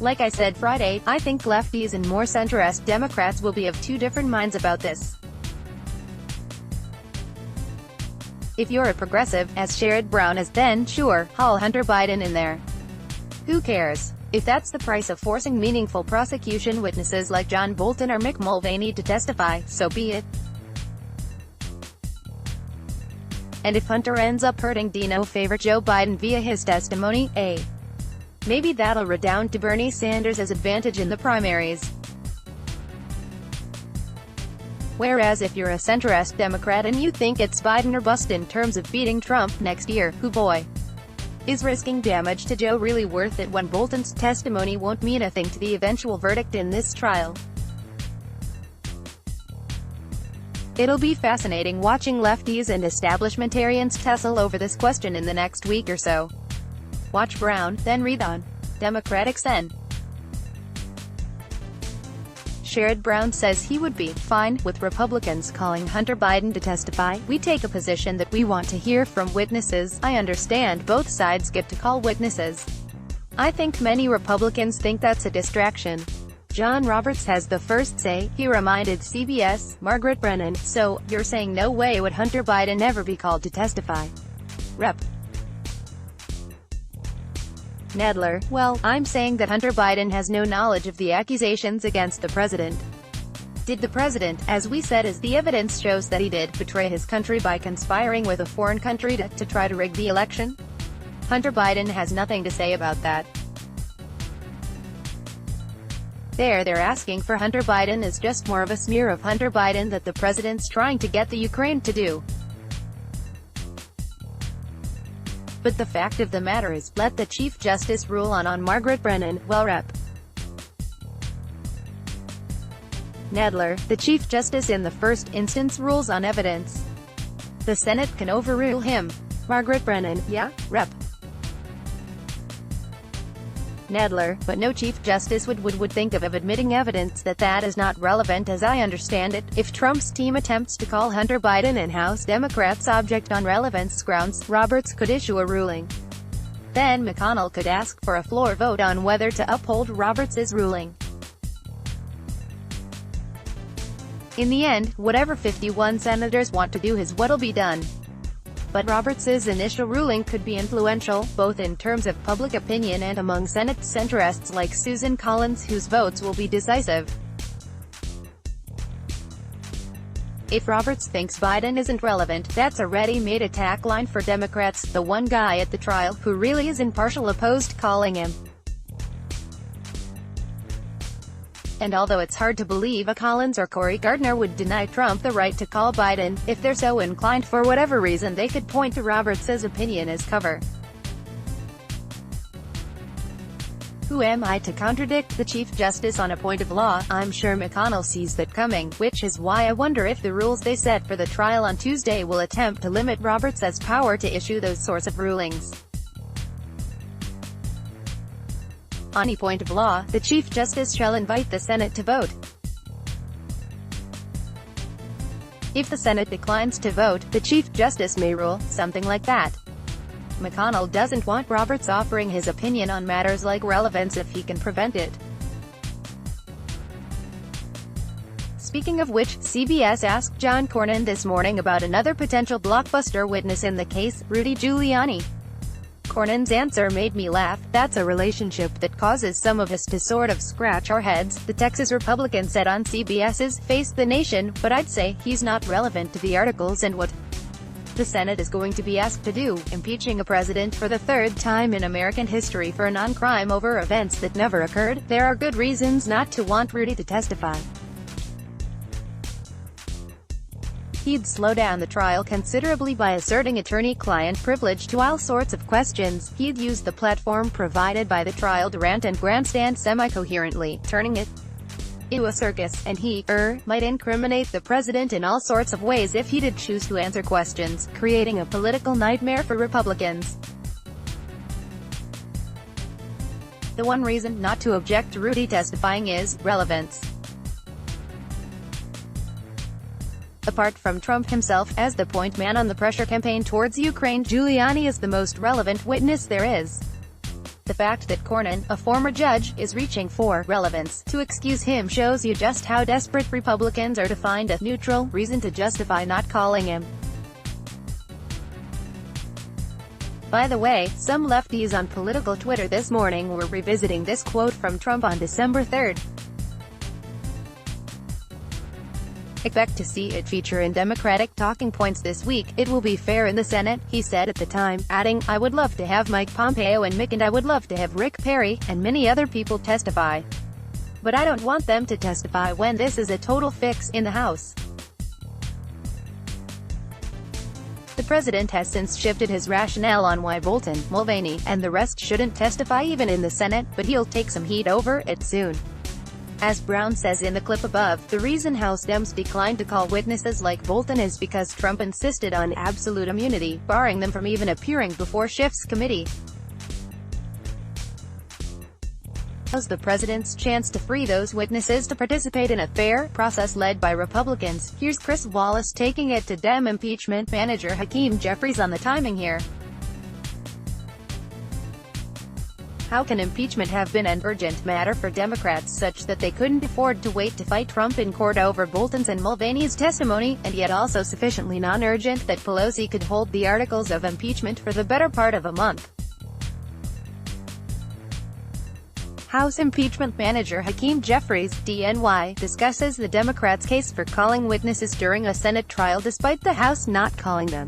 Like I said Friday, I think lefties and more centrist Democrats will be of two different minds about this. If you're a progressive, as Sherrod Brown is, then sure, haul Hunter Biden in there. Who cares? If that's the price of forcing meaningful prosecution witnesses like John Bolton or Mick Mulvaney to testify, so be it. And if Hunter ends up hurting Dino favorite Joe Biden via his testimony, maybe that'll redound to Bernie Sanders' advantage in the primaries. Whereas if you're a centrist Democrat and you think it's Biden or bust in terms of beating Trump next year, who boy, is risking damage to Joe really worth it when Bolton's testimony won't mean a thing to the eventual verdict in this trial? It'll be fascinating watching lefties and establishmentarians tussle over this question in the next week or so. Watch Brown, then read on Democratic Sen. Sherrod Brown says he would be fine with Republicans calling Hunter Biden to testify. We take a position that we want to hear from witnesses. I understand both sides get to call witnesses. I think many Republicans think that's a distraction. John Roberts has the first say, he reminded CBS, Margaret Brennan. So, you're saying no way would Hunter Biden ever be called to testify? Rep. Nadler, well, I'm saying that Hunter Biden has no knowledge of the accusations against the president. Did the president, as we said as the evidence shows that he did, betray his country by conspiring with a foreign country to try to rig the election? Hunter Biden has nothing to say about that. They're asking for Hunter Biden is just more of a smear of Hunter Biden that the president's trying to get the Ukraine to do. But the fact of the matter is, let the Chief Justice rule on Margaret Brennan. Well, Rep. Nadler, the Chief Justice in the first instance rules on evidence. The Senate can overrule him. Margaret Brennan, yeah, Rep. Nadler, but no Chief Justice would think of admitting evidence that is not relevant. As I understand it, if Trump's team attempts to call Hunter Biden and House Democrats object on relevance grounds, Roberts could issue a ruling. Then McConnell could ask for a floor vote on whether to uphold Roberts's ruling. In the end, whatever 51 senators want to do is what'll be done. But Roberts's initial ruling could be influential, both in terms of public opinion and among Senate centrists like Susan Collins, whose votes will be decisive. If Roberts thinks Biden isn't relevant, that's a ready-made attack line for Democrats, the one guy at the trial who really is impartial opposed calling him. And although it's hard to believe a Collins or Cory Gardner would deny Trump the right to call Biden, if they're so inclined for whatever reason they could point to Roberts's opinion as cover. Who am I to contradict the Chief Justice on a point of law? I'm sure McConnell sees that coming, which is why I wonder if the rules they set for the trial on Tuesday will attempt to limit Roberts's power to issue those sorts of rulings. On any point of law, the Chief Justice shall invite the Senate to vote. If the Senate declines to vote, the Chief Justice may rule, something like that. McConnell doesn't want Roberts offering his opinion on matters like relevance if he can prevent it. Speaking of which, CBS asked John Cornyn this morning about another potential blockbuster witness in the case, Rudy Giuliani. Cornyn's answer made me laugh. That's a relationship that causes some of us to sort of scratch our heads, the Texas Republican said on CBS's Face the Nation, but I'd say he's not relevant to the articles and what the Senate is going to be asked to do, impeaching a president for the third time in American history for a non-crime over events that never occurred. There are good reasons not to want Rudy to testify. He'd slow down the trial considerably by asserting attorney-client privilege to all sorts of questions. He'd use the platform provided by the trial to rant and grandstand semi-coherently, turning it into a circus, and he, might incriminate the president in all sorts of ways if he did choose to answer questions, creating a political nightmare for Republicans. The one reason not to object to Rudy testifying is relevance. Apart from Trump himself, as the point man on the pressure campaign towards Ukraine, Giuliani is the most relevant witness there is. The fact that Cornyn, a former judge, is reaching for relevance to excuse him shows you just how desperate Republicans are to find a neutral reason to justify not calling him. By the way, some lefties on political Twitter this morning were revisiting this quote from Trump on December 3rd. Expect to see it feature in Democratic talking points this week. It will be fair in the Senate, he said at the time, adding, I would love to have Mike Pompeo and Mick, and I would love to have Rick Perry, and many other people testify. But I don't want them to testify when this is a total fix in the House. The president has since shifted his rationale on why Bolton, Mulvaney, and the rest shouldn't testify even in the Senate, but he'll take some heat over it soon. As Brown says in the clip above, the reason House Dems declined to call witnesses like Bolton is because Trump insisted on absolute immunity, barring them from even appearing before Schiff's committee. Now's the president's chance to free those witnesses to participate in a fair process led by Republicans. Here's Chris Wallace taking it to Dem impeachment manager Hakeem Jeffries on the timing here. How can impeachment have been an urgent matter for Democrats such that they couldn't afford to wait to fight Trump in court over Bolton's and Mulvaney's testimony, and yet also sufficiently non-urgent that Pelosi could hold the articles of impeachment for the better part of a month? House impeachment manager Hakeem Jeffries, DNY, discusses the Democrats' case for calling witnesses during a Senate trial despite the House not calling them.